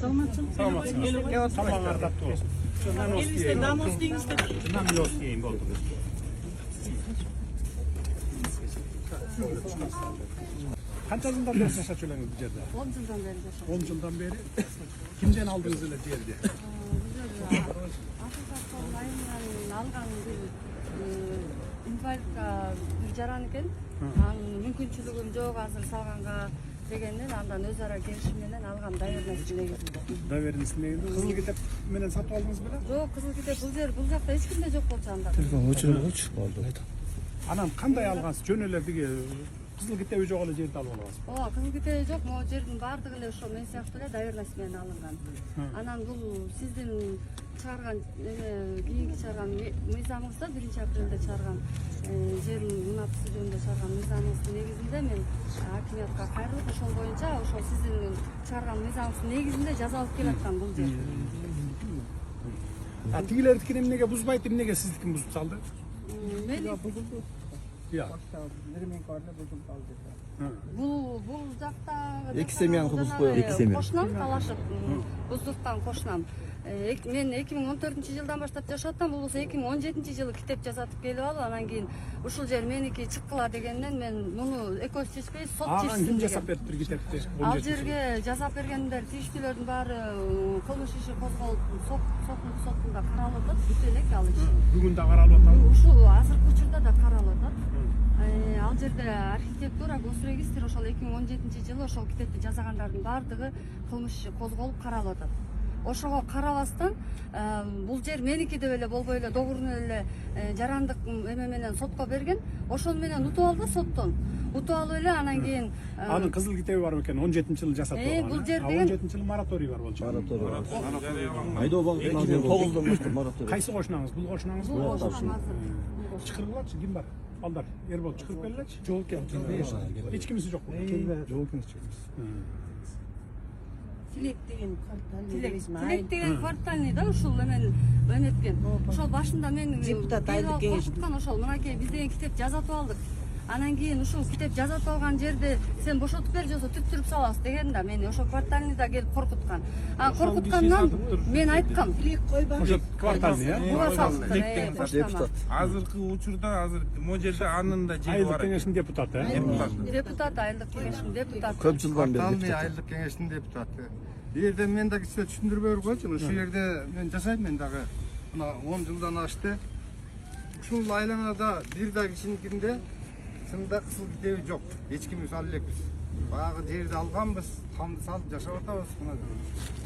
Саламатсың. Тамақ ардақтуу болсун. Elbette namus deyiniz de. Намёс дейин болду. Qancha yıldan beri yaşaşıyorsunuz bu жерде? 10 жылдан бери жашап. 10 yıldan beri. Kimden aldınız öyle жерди? Акыркы айынан алган бир инвалидка бир жаран экен. Анын мүмкүнчүлүгүм жок азыр салганга дегенден андан өз ара келишим менен алгам доверенность негизинде. Доверенность негизинде кызыл китеп менен сатып алдыңыз беле? Жок, кызыл китеп бул жакта эч кимде жок болчу анда. Телефон өчүрүп койчу. Болду. Анан кандай алгансыз? Жөн эле биги кызыл китеби жок эле жерди алып аласыз. Ооба, кызыл китеби жок, могу жердин баардыгы эле ошо мен сыяктуу эле доверенность менен алынган. Анан бул сиздин чыгарган кийинки чыгарган мыйзамыңызда 1-апрелде чыгарган жердин мунапысы жөнүндө чыгарган мыйзамыңыздын негизинде мен акимиятка кайрылып ошол боюнча ошол сиздин чыгарган мыйзамыңыздын негизинде жаза алып келаткам бул жер. Тигилердикини эмнеге бузбайт, эмнеге сиздикин бузуп салды? Мен Я. бул жакта Эки семьяны бузуп коюп, эки семья. Кошунам талашып буздуктан кошунам. Мен 2014-жылдан баштап жашап атам. Бул болсо 2017-жылы китеп жасатып келип алып, анан кийин ушул жер меники чыккыла дегенден мен муну экөөбүз чечпей сот чечсин Ким деген. жасап бериптир китепти? Ал жерге жасап бергендер тийиштүүлөрдүн баары кылмыш иши козголуп сотунда каралып атат. Бүт элек ал иш. Бүгүн да каралып атат. Ушул азыркы учурда да каралып атат. Ал жерде архитектура госрегистр ошол 2017-жылы ошол китепти жазагандардын баардыгы кылмыш иши козголуп каралып атат. Ошого карабастан бул жер меники деп эле болбой эле доогурун эле жарандык эме менен сотко берген. Ошону менен утуп алды соттон. Утуп алып эле анан кийин Анын кызыл китеби бар бекен 17-жылы жасатып алган. бул жер деген 17-жылы мораторий бар болчу. Айдоо багытынан 9дон баштап мораторий. Кайсы кошунаңыз? Бул кошунаңызбы? бул ошонун азыр. Чыкыргылачы, ким бар? Балдар, Эрбол чыкырып келелечи. Жол келди. Эч кимиси жокпу? Жол келди. Tilek деген Тилек деген квартальный да ушул эмен өнеткен. Ошол башында мен Депутат айлык кеңешиткан ошол мынакей биз деген китеп жазатып алдык. Анан кийин ушул китеп жазатып алган жерди сен бошотуп бер, жосо түптүрүп салабыз деген да мени ошол квартальныйда келип коркуткан. Коркуткандан мен айткам. Tilek койбо. Ошо квартальный, Депутат. Азыркы учурда азыр могу жерде анын да жери Айылдык бар. кеңештин депутаты, Депутат, айылдык кеңештин депутаты. Көп жылдан бери Квартальный депутат. айылдык кеңештин депутаты. Бул жерде мен дагы сизге түшүндүрүп койчумун. Ушул жерде мен жашайм, мен дагы мына 10 жылдан ашты. Ушул айланада бир да кишиникинде чында кызыл китеби жок. Эч кимибиз ал элекпиз. Баягы жерди алганбыз, тамды салып жашап атабыз.